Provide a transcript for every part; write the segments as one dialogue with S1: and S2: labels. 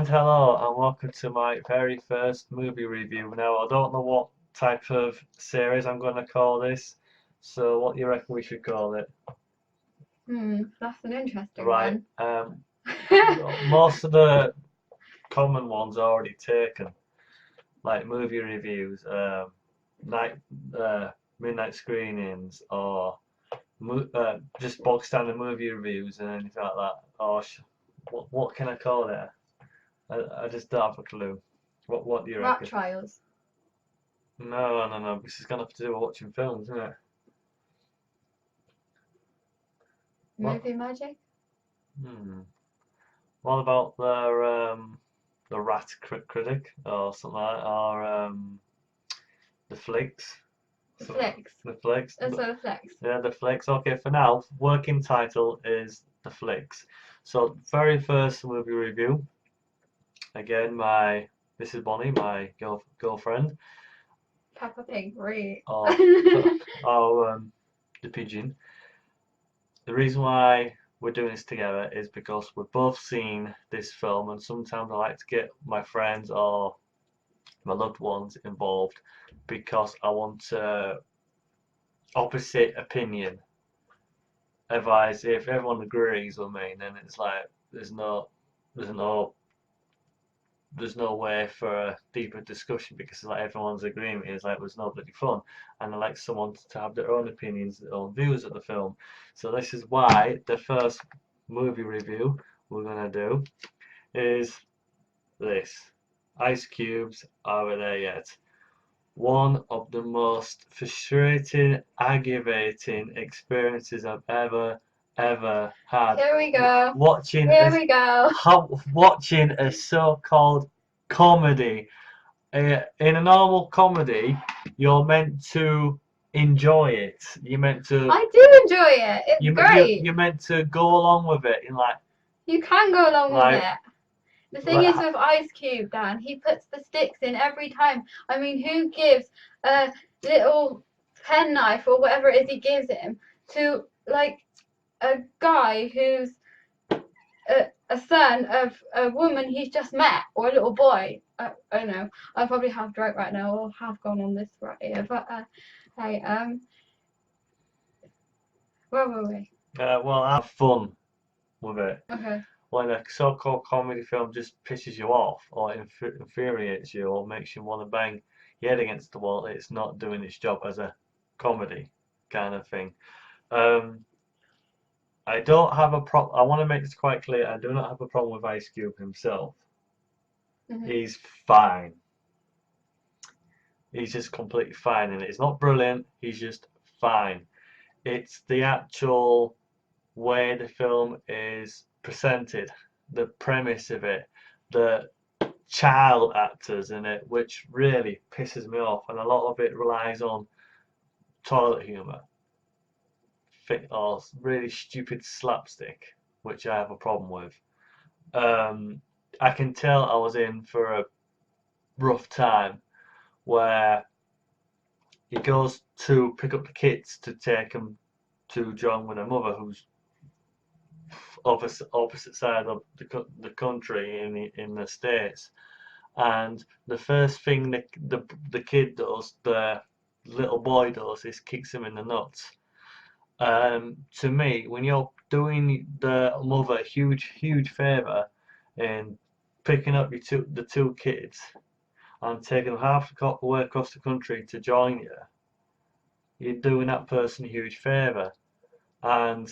S1: hello, and welcome to my very first movie review. Now, I don't know what type of series I'm going to call this, so what do you reckon we should call it?
S2: That's an interesting
S1: Right,
S2: one.
S1: most of the common ones are already taken, like movie reviews, night, midnight screenings, or just bog standard movie reviews and anything like that. Or what can I call it? I just don't have a clue. What do you
S2: Rat
S1: reckon?
S2: trials.
S1: No. This is gonna have to do with watching films, isn't it? What?
S2: Movie magic?
S1: Hmm. What about the Rat Critic or something like that, or the Flicks?
S2: The
S1: So,
S2: flicks.
S1: the Flicks.
S2: That's what the flicks.
S1: Yeah, the Flicks. Okay, for now, working title is the Flicks. So, very first movie review. Again, my this is Bonnie, my girlfriend,
S2: Peppa Pig, right.
S1: or or the pigeon. The reason why we're doing this together is because we've both seen this film, and sometimes I like to get my friends or my loved ones involved because I want opposite opinion. Otherwise, if everyone agrees with me, then it's like there's no there's no way for a deeper discussion because like everyone's agreeing it's like there's no bloody fun, and I like someone to have their own opinions, their own views of the film. So this is why the first movie review we're gonna do is this. Ice Cubes Are We There Yet? One of the most frustrating, aggravating experiences I've ever had.
S2: Here we go.
S1: Watching
S2: Here we go.
S1: watching a so-called comedy. In a normal comedy, you're meant to enjoy it. You're meant to
S2: I do enjoy it. It's great.
S1: you're meant to go along with it. And
S2: You can go along with
S1: like
S2: it. The thing
S1: like
S2: is with Ice Cube, Dan, he puts the sticks in every time. I mean, who gives a little penknife or whatever it is he gives him to like a guy who's a son of a woman he's just met or a little boy? I don't know. I probably have drunk right now or have gone on this right here, but hey, where were we?
S1: well, have fun with it.
S2: Okay.
S1: When a so-called comedy film just pisses you off or infuriates you or makes you want to bang your head against the wall, it's not doing its job as a comedy kind of thing. Um, I don't have a problem. I want to make this quite clear. I do not have a problem with Ice Cube himself.
S2: Mm-hmm.
S1: He's fine. He's just completely fine, and it's not brilliant. He's just fine. It's the actual way the film is presented, the premise of it, the child actors in it, which really pisses me off, and a lot of it relies on toilet humour or really stupid slapstick, which I have a problem with. Um, I can tell I was in for a rough time where he goes to pick up the kids to take them to John with their mother, who's opposite side of the country in the States. And the first thing the kid does, the little boy does, is kicks him in the nuts. To me, when you're doing the mother a huge favour in picking up the two kids and taking them half the way across the country to join you, you're doing that person a huge favour. And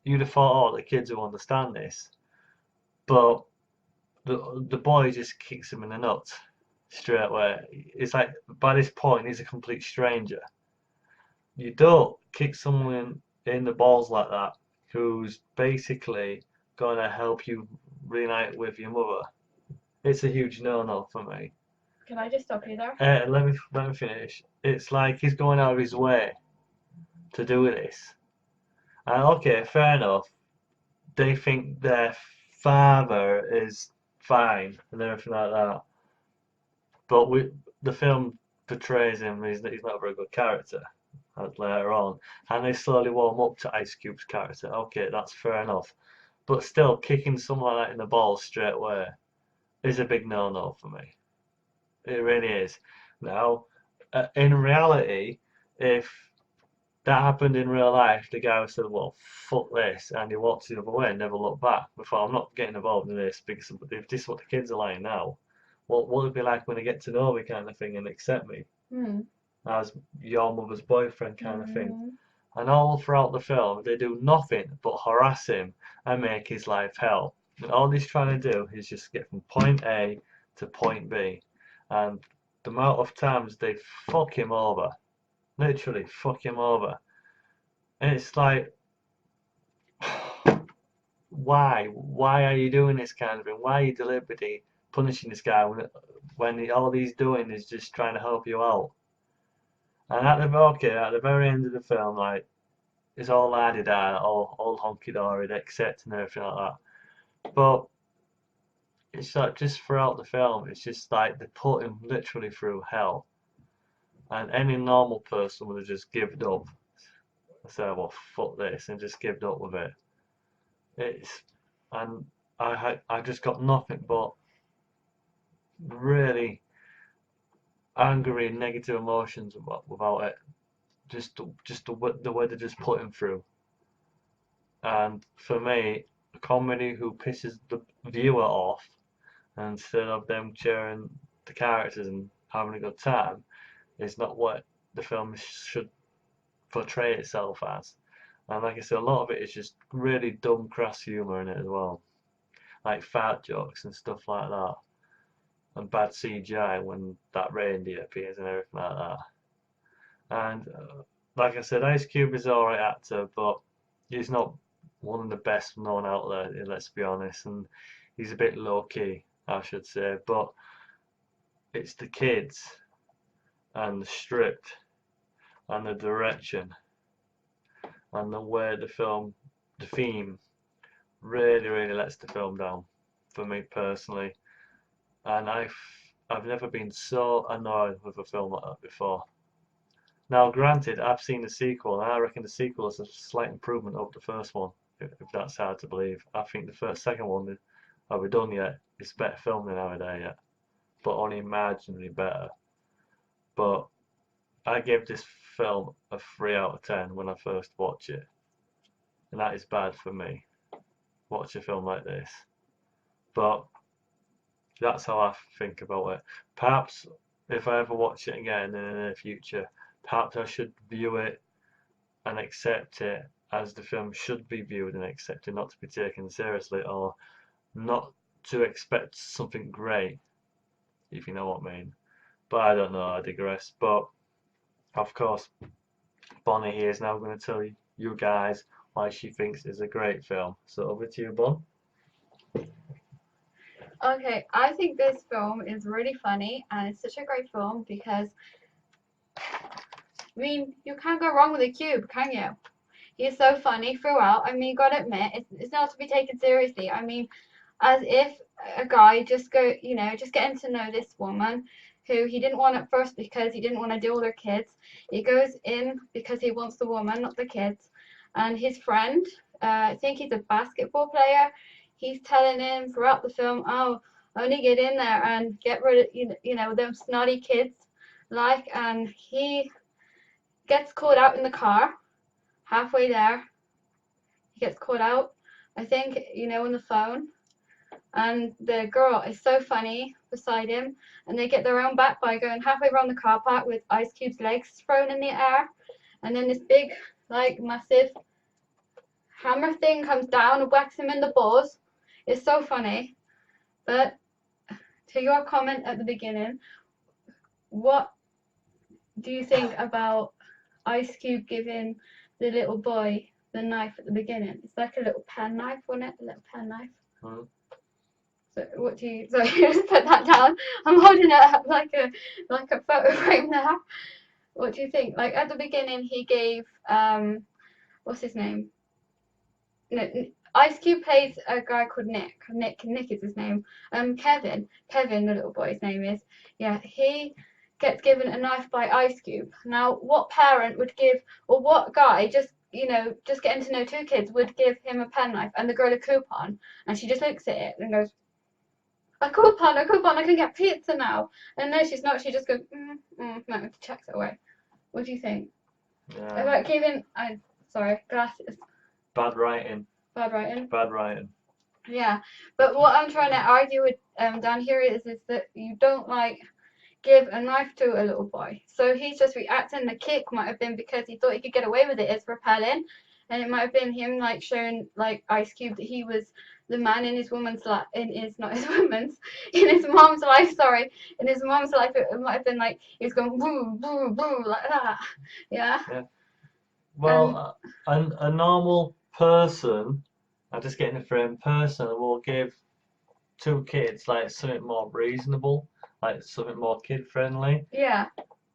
S1: you'd have thought, oh, the kids will understand this, but the boy just kicks him in the nuts straight away. It's like by this point he's a complete stranger. You don't kick someone in the balls like that who's basically gonna help you reunite with your mother. It's a huge no-no for me.
S2: Can I just stop you there?
S1: Let me finish. It's like he's going out of his way to do this. And okay, fair enough. They think their father is fine and everything like that. But the film portrays him, he's not a very good character later on. And they slowly warm up to Ice Cube's character. Okay, that's fair enough. But still, kicking someone like that in the balls straight away, is a big no-no for me. It really is. Now, in reality, if that happened in real life, the guy would say, well, fuck this, and he walks the other way and never looked back. Before, I'm not getting involved in this because if this is what the kids are like now, what will it be like when they get to know me kind of thing and accept me
S2: Hmm.
S1: as your mother's boyfriend kind of thing?
S2: Hmm.
S1: And all throughout the film, they do nothing but harass him and make his life hell. And all he's trying to do is just get from point A to point B. And the amount of times they fuck him over, literally fuck him over. And it's like, why? Why are you doing this kind of thing? Why are you deliberately punishing this guy when all he's doing is just trying to help you out? And at the very end of the film, like, it's all la-di-da, all honky-dory, accept and everything like that. But it's like just throughout the film, it's just like they put him literally through hell. And any normal person would have just given up and said, well, fuck this, and just given up with it. It's, and I just got nothing but really angry and negative emotions about it. Just the way they just put him through. And for me, a comedy who pisses the viewer off instead of them cheering the characters and having a good time is not what the film should portray itself as. And like I said, a lot of it is just really dumb, crass humour in it as well, like fart jokes and stuff like that, and bad CGI when that reindeer appears and everything like that. And like I said, Ice Cube is an alright actor, but he's not one of the best known out there, let's be honest, and he's a bit low key, I should say. But it's the kids and the script and the direction and the way the theme really lets the film down for me personally. And I've never been so annoyed with a film like that before. Now, granted, I've seen the sequel, and I reckon the sequel is a slight improvement over the first one, if that's hard to believe. I think second one, are we done yet? It's better film than nowadays yet, but only marginally better. But I gave this film a 3 out of 10 when I first watched it, and that is bad for me. Watch a film like this, but that's how I think about it. Perhaps if I ever watch it again in the future, perhaps I should view it and accept it as the film should be viewed and accepted, not to be taken seriously or not to expect something great, if you know what I mean. But I don't know, I digress. But of course, Bonnie here is now going to tell you guys why she thinks it's a great film. So over to you, Bon.
S2: Okay, I think this film is really funny and it's such a great film because, I mean, you can't go wrong with a cube, can you? He's so funny throughout. I mean, gotta admit, it's not to be taken seriously. I mean, as if a guy just getting to know this woman who he didn't want at first because he didn't want to deal with her kids. He goes in because he wants the woman, not the kids. And his friend, I think he's a basketball player, he's telling him throughout the film, oh, only get in there and get rid of, them snotty kids. And he gets caught out in the car halfway there. He gets caught out, I think, on the phone. And the girl is so funny beside him, and they get their own back by going halfway around the car park with Ice Cube's legs thrown in the air, and then this big, massive hammer thing comes down and whacks him in the balls. It's so funny. But to your comment at the beginning, what do you think about Ice Cube giving the little boy the knife at the beginning? It's like a little pen knife, wasn't it? A little pen knife.
S1: Hmm.
S2: So what do you? So you just put that down. I'm holding it up like a photo frame there. What do you think? Like at the beginning, he gave what's his name? No, Ice Cube plays a guy called Nick. Nick is his name. Kevin, the little boy's name is. Yeah, he gets given a knife by Ice Cube. Now, what parent would give, or what guy just getting to know two kids would give him a penknife and the girl a coupon, and she just looks at it and goes, a coupon, I can get pizza now. And no, she's not. She just goes, no, checks it away. What do you think?
S1: Yeah.
S2: About giving, glasses.
S1: Bad writing.
S2: Bad writing.
S1: Bad writing.
S2: Yeah, but what I'm trying to argue with down here is that you don't like give a knife to a little boy. So he's just reacting. The kick might have been because he thought he could get away with it. It's repelling, and it might have been him like showing like Ice Cube that he was the man in his woman's life, in his not his woman's, in his mom's life. Sorry, in his mom's life, it might have been like he was going boo boo boo like that. Yeah.
S1: Yeah. Well, a normal person, I'm just getting a frame person, will give two kids like something more reasonable, like something more kid friendly.
S2: Yeah.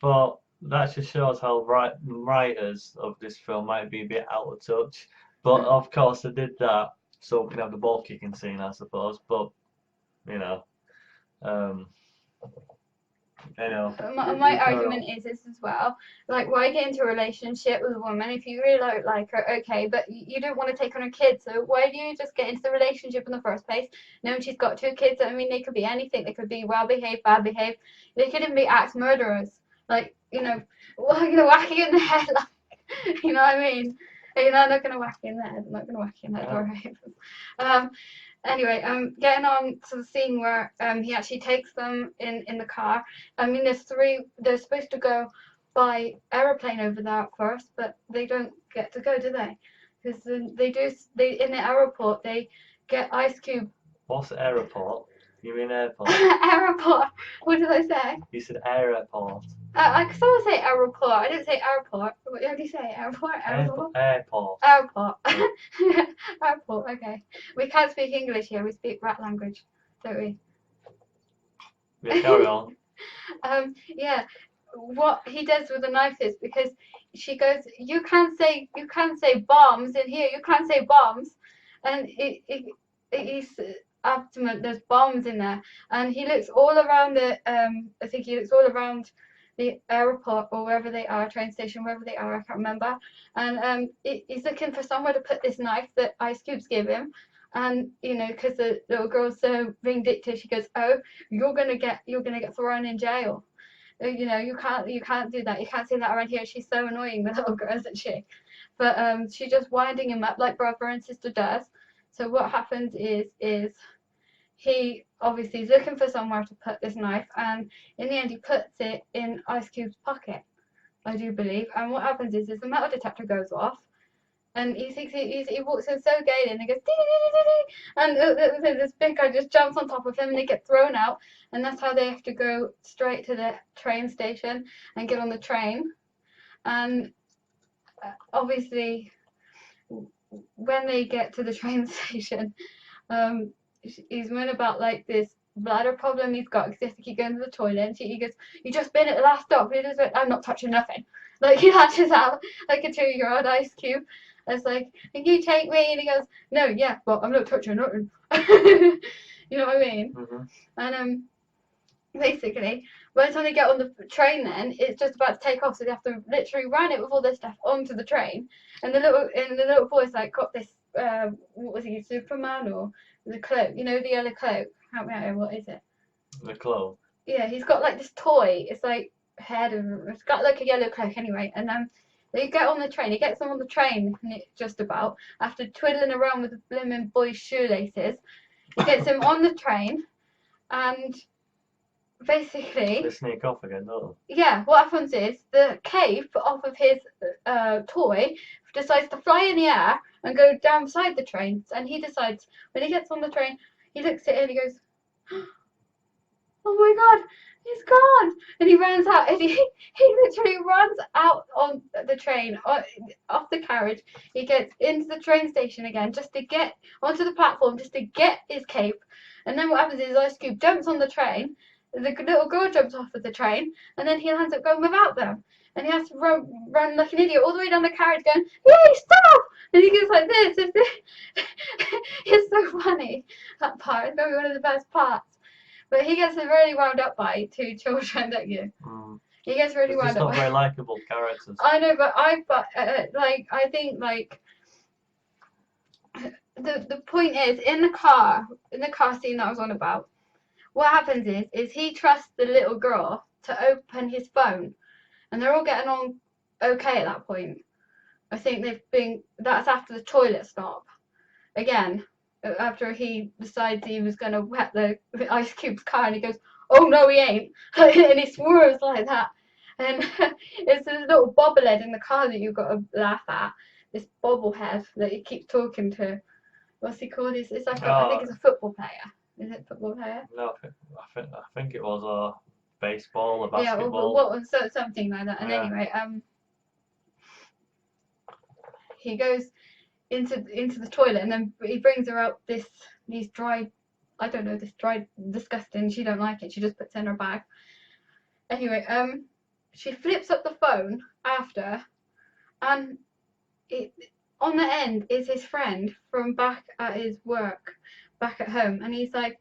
S1: But that just shows how writers of this film might be a bit out of touch. But of course, they did that so we can have the ball kicking scene, I suppose. But you know, um,
S2: My argument is this as well. Like, why get into a relationship with a woman if you really don't like her? Okay, but you don't want to take on her kids, so why do you just get into the relationship in the first place? Knowing she's got two kids, I mean, they could be anything. They could be well behaved, bad behaved. They could even be axe murderers. Like, whacking in the head. Like, you know what I mean? I'm not gonna whack you in the head. I'm not gonna whack you in the head. Alright. Anyway, getting on to the scene where he actually takes them in the car. I mean, they're supposed to go by aeroplane over there first, but they don't get to go, do they? Because they in the airport, they get Ice Cube.
S1: What's airport? You mean airport?
S2: Airport. What did I say?
S1: You said airport.
S2: I could always say aeroport. I didn't say airport. What do you say? Airport? Airport?
S1: Airport.
S2: Airport. Airport, okay. We can't speak English here, we speak rat language, don't we?
S1: Yeah, carry on.
S2: Yeah. What he does with the knife is because she goes, you can't say bombs in here, you can't say bombs. And he's adamant there's bombs in there. And he looks all around I think he looks all around the airport or wherever they are, train station, wherever they are, I can't remember. And he's looking for somewhere to put this knife that Ice Cube's give him. And because the little girl's so vindictive, she goes, "Oh, you're gonna get thrown in jail. You can't do that. You can't say that around here." She's so annoying, the little girl, isn't she? But she's just winding him up like brother and sister does. So what happens is he obviously is looking for somewhere to put this knife, and in the end he puts it in Ice Cube's pocket, I do believe. And what happens is the metal detector goes off, and he thinks he walks in so gaily, and he goes dee, dee, dee, dee, and this big guy just jumps on top of him, and they get thrown out, and that's how they have to go straight to the train station and get on the train. And obviously, when they get to the train station, he's moaning about like this bladder problem he's got because he has to keep going to the toilet. And he goes, "You just been at the last stop." He just went, "I'm not touching nothing." Like he lashes out like a 2-year-old Ice Cube. It's like, "Can you take me?" And he goes, "No, yeah, but I'm not touching nothing." You know what I mean?
S1: Mm-hmm.
S2: And basically, by the time they get on the train, then it's just about to take off, so they have to literally run it with all this stuff onto the train. And the little boy's like got this what was he, Superman or the cloak? The yellow cloak. Help me out. What is it?
S1: The cloak.
S2: Yeah, he's got like this toy. It's like it's got like a yellow cloak anyway. And they get on the train. He gets them on the train, just about after twiddling around with the blooming boy's shoelaces. He gets him on the train, and basically
S1: they sneak off again, don't they?
S2: Yeah, what happens is the cape off of his toy decides to fly in the air and go down beside the train. And he decides, when he gets on the train, he looks at it and he goes, "Oh my god, he's gone!" And he runs out, and he literally runs out on the train, off the carriage. He gets into the train station again just to get onto the platform, just to get his cape. And then what happens is Ice Cube jumps on the train. The little girl jumps off of the train, and then he ends up going without them. And he has to run like an idiot all the way down the carriage going, "Yay, stop!" And he goes like this. It's so funny, that part. It's probably one of the best parts. But he gets really wound up by 2 children, don't you?
S1: Mm.
S2: He gets really wound up.
S1: Not very likable characters.
S2: I know, but I think the point is in the car scene that I was on about. what happens is he trusts the little girl to open his phone, and they're all getting on okay at that point. I think that's after the toilet stop. Again, after he decides he was going to wet the Ice Cube's car, and he goes, oh no he ain't, and he swerves like that. And it's this little bobblehead in the car that you've got to laugh at. This bobblehead that he keeps talking to. What's he called? It's like I think it's a football player. Is it a football player?
S1: No, I think it was a baseball, a
S2: Yeah,
S1: basketball.
S2: so something like that. And
S1: Yeah.
S2: anyway, he goes into the toilet, and then he brings her out these dried, I don't know, this dried disgusting. She don't like it. She just puts it in her bag. Anyway, she flips up the phone after, and it on the end is his friend from back at his work, back at home, and he's like,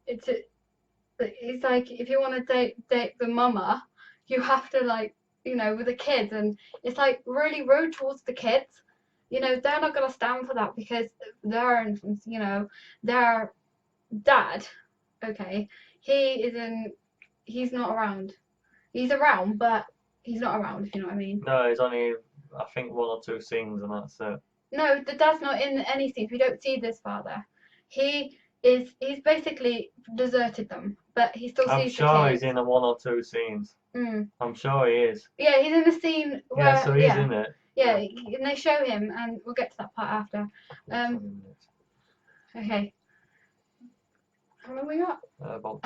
S2: he's like, if you want to date the mama, you have to, like, you know, with the kids, and it's like really rude towards the kids. You know, they're not gonna stand for that because you know, their dad, okay, he's not around. He's around, but he's not around, if you know what I mean.
S1: No, it's only, I think, 1 or 2 scenes and that's it.
S2: No, the dad's not in any scenes. We don't see this father. He's basically deserted them, but he still
S1: I'm
S2: sees the
S1: sure
S2: kids.
S1: he's in 1 or 2 scenes. I'm sure he is.
S2: Yeah, he's in the scene where
S1: Yeah, so he's in it.
S2: Yeah, and they show him, and we'll get to that part after. Okay. How long we got?
S1: About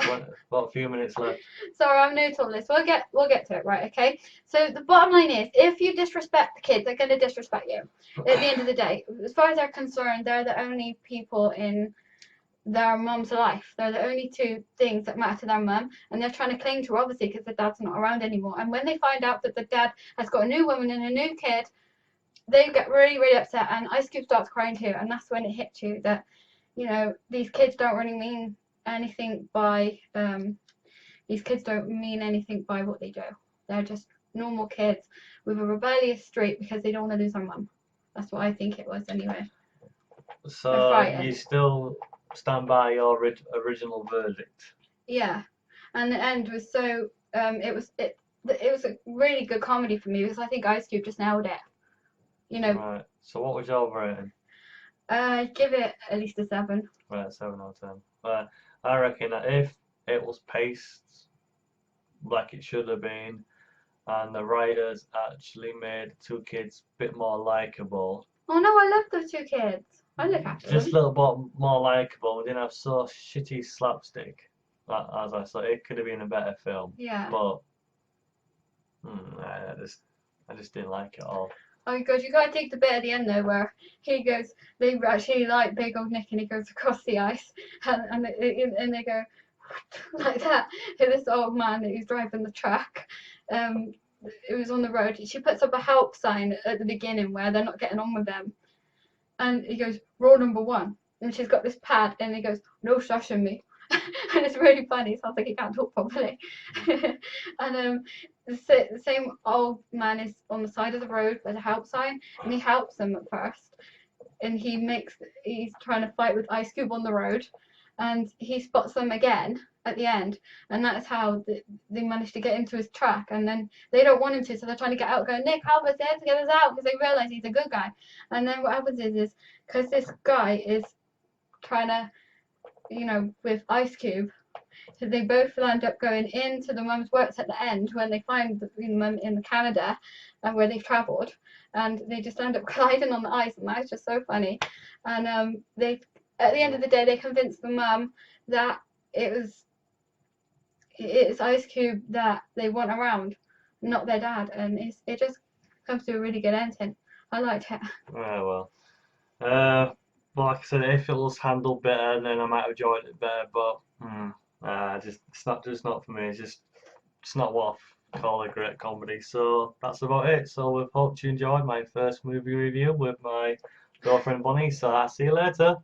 S1: a few minutes left.
S2: Sorry, I'm new to all this. We'll get to it, right? Okay. So the bottom line is, if you disrespect the kids, they're going to disrespect you. At the end of the day, as far as they're concerned, they're the only people in their mum's life. They're the only two things that matter to their mum, and they're trying to cling to her, obviously, because the dad's not around anymore. And when they find out that the dad has got a new woman and a new kid, they get really, really upset, and Ice Cube starts crying too. And that's when it hits you that, you know, these kids don't mean anything by what they do. They're just normal kids with a rebellious streak because they don't want to lose their mum. That's what I think it was, anyway.
S1: So you still stand by your original verdict?
S2: Yeah, and the end was so it was a really good comedy for me because I think Ice Cube just nailed it. You know.
S1: Right. So what was your rating?
S2: Give it at least a 7.
S1: Right, 7 out of 10. I reckon that if it was paced like it should have been, and the writers actually made the 2 kids a bit more likable.
S2: Oh no, I love those 2 kids. I look after them.
S1: Just a little bit more likable. We didn't have so shitty slapstick. As I said, it could have been a better film.
S2: Yeah.
S1: But I just didn't like it all.
S2: Oh god, you gotta take the bit at the end though where he goes, they actually like big old Nick, and he goes across the ice, and they go like that. And this old man that he's driving the truck, it was on the road. She puts up a help sign at the beginning where they're not getting on with them, and he goes, rule number 1, and she's got this pad, and he goes, no shushing me. And it's really funny. It sounds like he can't talk properly. And the same old man is on the side of the road with a help sign, and he helps them at first, and he's trying to fight with Ice Cube on the road, and he spots them again at the end, and that's how they manage to get into his truck, and then they don't want him to, so they're trying to get out, going, Nick, help us here to get us out, because they realize he's a good guy. And then what happens is because this guy is trying to, you know, with Ice Cube, so they both end up going into the mum's works at the end when they find the mum in Canada, and where they've travelled, and they just end up colliding on the ice, and that's just so funny. And they, at the end of the day, they convince the mum that it's Ice Cube that they want around, not their dad, and it just comes to a really good ending. I liked it.
S1: Oh well. Like I said, if it was handled better, then I might have enjoyed it better. But it's not for me. It's not what I call a great comedy. So that's about it. So we hope you enjoyed my first movie review with my girlfriend Bonnie. So I'll see you later.